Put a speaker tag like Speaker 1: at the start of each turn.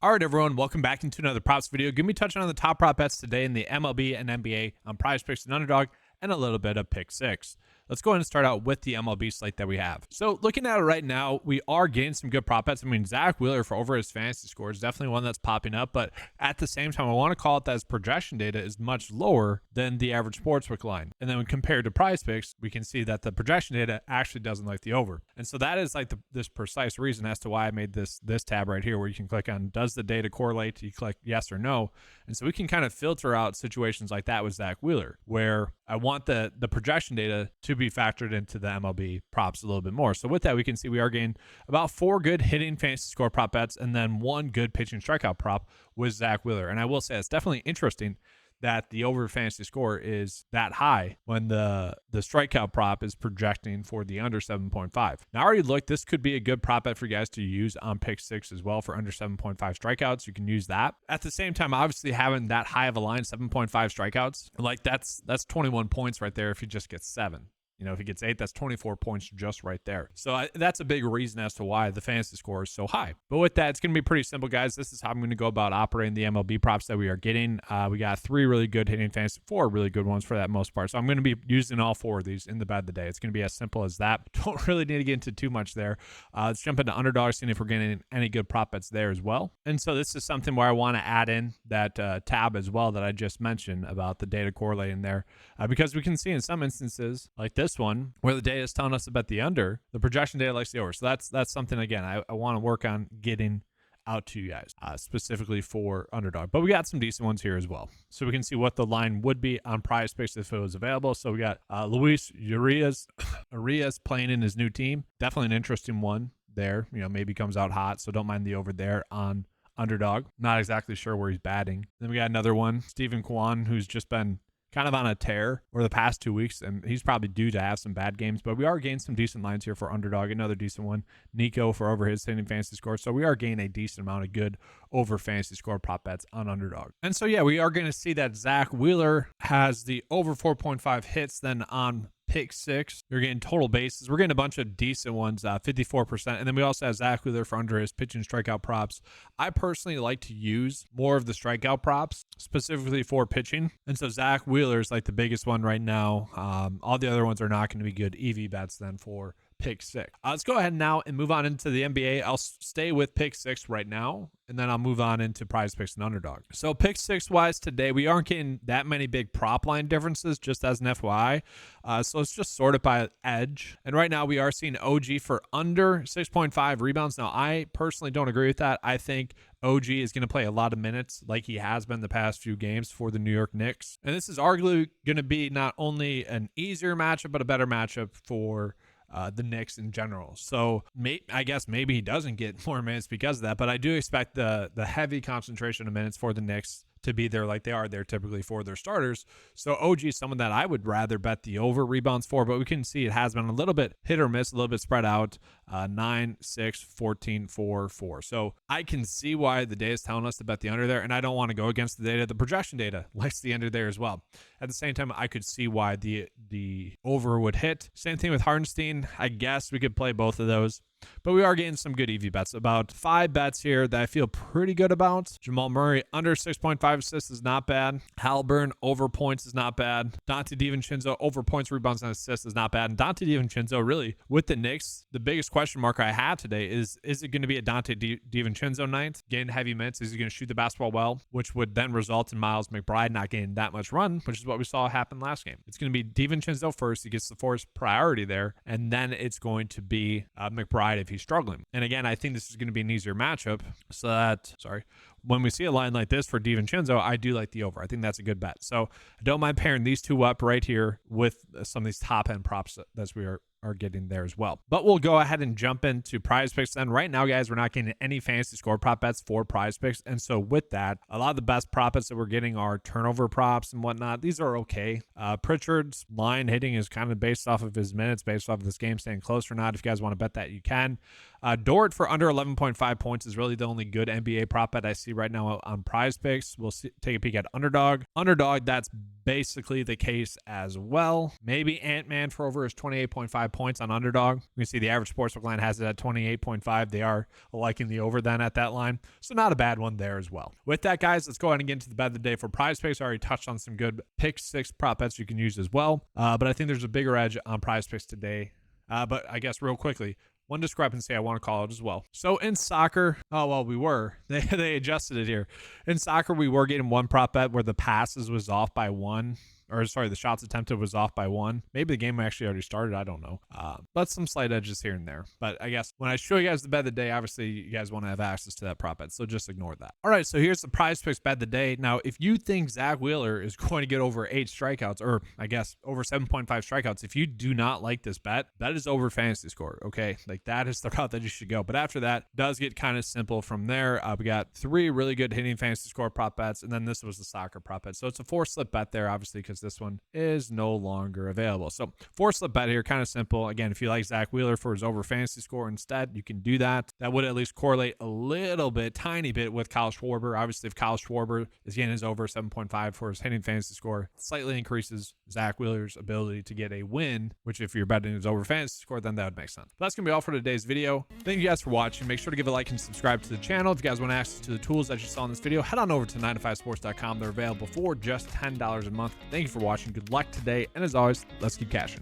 Speaker 1: All right, everyone, welcome back into another props video. Going to be touching on the top prop bets today in the MLB and NBA on PrizePicks and Underdog, and a little bit of Pick6. Let's go ahead and start out with the MLB slate that we have. So looking at it right now, we are getting some good prop bets. I mean, Zach Wheeler for over his fantasy score is definitely one that's popping up, but at the same time, I want to call it that his projection data is much lower than the average sportsbook line. And then when compared to PrizePicks, we can see that the projection data actually doesn't like the over. And so that is like this precise reason as to why I made this tab right here, where you can click on, does the data correlate? You click yes or no. And so we can kind of filter out situations like that with Zach Wheeler, where I want the projection data to be factored into the MLB props a little bit more. So with that, we can see we are getting about 4 good hitting fantasy score prop bets and then 1 good pitching strikeout prop with Zach Wheeler. And I will say it's definitely interesting that the over fantasy score is that high when the strikeout prop is projecting for the under 7.5. Now, I already looked. This could be a good prop bet for you guys to use on Pick6 as well for under 7.5 strikeouts. You can use that. At the same time, obviously having that high of a line, 7.5 strikeouts, like that's 21 points right there if you just get 7. You know, if he gets 8, that's 24 points just right there. So that's a big reason as to why the fantasy score is so high. But with that, it's going to be pretty simple, guys. This is how I'm going to go about operating the MLB props that we are getting. We got 3 really good hitting fantasy, 4 really good ones for that most part. So I'm going to be using all 4 of these in the bet of the day. It's going to be as simple as that. Don't really need to get into too much there. Let's jump into Underdog, seeing if we're getting any good prop bets there as well. And so this is something where I want to add in that tab as well that I just mentioned about the data correlating there, because we can see in some instances like this one where the data is telling us to bet the under, the projection data likes the over. So that's something, again, I want to work on getting out to you guys, specifically for Underdog. But we got some decent ones here as well. So we can see what the line would be on PrizePicks if it was available. So we got Luis Urias playing in his new team. Definitely an interesting one there. You know, maybe comes out hot, so don't mind the over there on Underdog. Not exactly sure where he's batting. Then we got another one, Stephen Kwan, who's just been kind of on a tear over the past 2 weeks, and he's probably due to have some bad games, but we are getting some decent lines here for Underdog. Another decent one, Nico for over his hitting fantasy score. So we are getting a decent amount of good over fantasy score prop bets on Underdog. And so, yeah, we are going to see that Zach Wheeler has the over 4.5 hits then on Pick6. You're getting total bases. We're getting a bunch of decent ones, 54%. And then we also have Zach Wheeler for under his pitching strikeout props. I personally like to use more of the strikeout props specifically for pitching. And so Zach Wheeler is like the biggest one right now. All the other ones are not going to be good EV bets then for Pick6. Let's go ahead now and move on into the NBA. I'll stay with Pick6 right now, and then I'll move on into PrizePicks and Underdog. So Pick6 wise today, we aren't getting that many big prop line differences, just as an FYI. So let's just sort it by edge. And right now we are seeing OG for under 6.5 rebounds. Now, I personally don't agree with that. I think OG is going to play a lot of minutes like he has been the past few games for the New York Knicks. And this is arguably going to be not only an easier matchup, but a better matchup for the Knicks in general. So I guess maybe he doesn't get more minutes because of that, but I do expect the heavy concentration of minutes for the Knicks to be there like they are there typically for their starters. So OG is someone that I would rather bet the over rebounds for, but we can see it has been a little bit hit or miss, a little bit spread out, 9, 6, 14, 4, 4. So I can see why the data is telling us to bet the under there, and I don't want to go against the data. The projection data likes the under there as well. At the same time, I could see why the over would hit. Same thing with Hardenstein. I guess we could play both of those. But we are getting some good EV bets. About 5 bets here that I feel pretty good about. Jamal Murray under 6.5 assists is not bad. Halliburton over points is not bad. Dante DiVincenzo over points, rebounds, and assists is not bad. And Dante DiVincenzo, really, with the Knicks, the biggest question mark I had today is it going to be a Dante DiVincenzo night? Getting heavy minutes, is he going to shoot the basketball well? Which would then result in Miles McBride not getting that much run, which is what we saw happen last game. It's going to be DiVincenzo first. He gets the first priority there. And then it's going to be McBride if he's struggling. And again, I think this is going to be an easier matchup. So that, when we see a line like this for DiVincenzo, I do like the over. I think that's a good bet. So I don't mind pairing these two up right here with some of these top end props that we are getting there as well. But we'll go ahead and jump into PrizePicks. And right now, guys, we're not getting any fantasy score prop bets for PrizePicks. And so with that, a lot of the best prop bets that we're getting are turnover props and whatnot. These are okay. Pritchard's line hitting is kind of based off of his minutes, based off of this game staying close or not. If you guys want to bet that, you can. Dort for under 11.5 points is really the only good NBA prop bet I see right now on PrizePicks. We'll take a peek at Underdog. Underdog, that's basically the case as well. Maybe Ant-Man for over his 28.5 points on Underdog. You can see the average sportsbook line has it at 28.5. They are liking the over then at that line. So not a bad one there as well. With that, guys, let's go ahead and get into the bet of the day for PrizePicks. I already touched on some good Pick6 prop bets you can use as well. But I think there's a bigger edge on PrizePicks today. But I guess real quickly, one discrepancy I want to call it as well. So in soccer, they adjusted it here. In soccer, we were getting one prop bet where the passes was off by one. Or sorry, the shots attempted was off by one. Maybe the game actually already started. I don't know. But some slight edges here and there. But I guess when I show you guys the bet of the day, obviously you guys want to have access to that prop bet. So just ignore that. All right, so here's the PrizePicks bet of the day. Now, if you think Zach Wheeler is going to get over 8 strikeouts, or I guess over 7.5 strikeouts, if you do not like this bet, that is over fantasy score. Okay, like that is the route that you should go. But after that, it does get kind of simple from there. We got 3 really good hitting fantasy score prop bets, and then this was the soccer prop bet. So it's a 4-slip bet there, obviously, because this one is no longer available. So 4-slip bet here, kind of simple. Again, if you like Zach Wheeler for his over fantasy score instead, you can do that. That would at least correlate a little bit, tiny bit with Kyle Schwarber. Obviously, if Kyle Schwarber is getting his over 7.5 for his hitting fantasy score, slightly increases Zach Wheeler's ability to get a win, which if you're betting his over fantasy score, then that would make sense. But that's going to be all for today's video. Thank you guys for watching. Make sure to give a like and subscribe to the channel. If you guys want access to the tools that you saw in this video, head on over to 9to5sports.com. They're available for just $10 a month. Thank you for watching. Good luck today, and as always, let's keep cashing.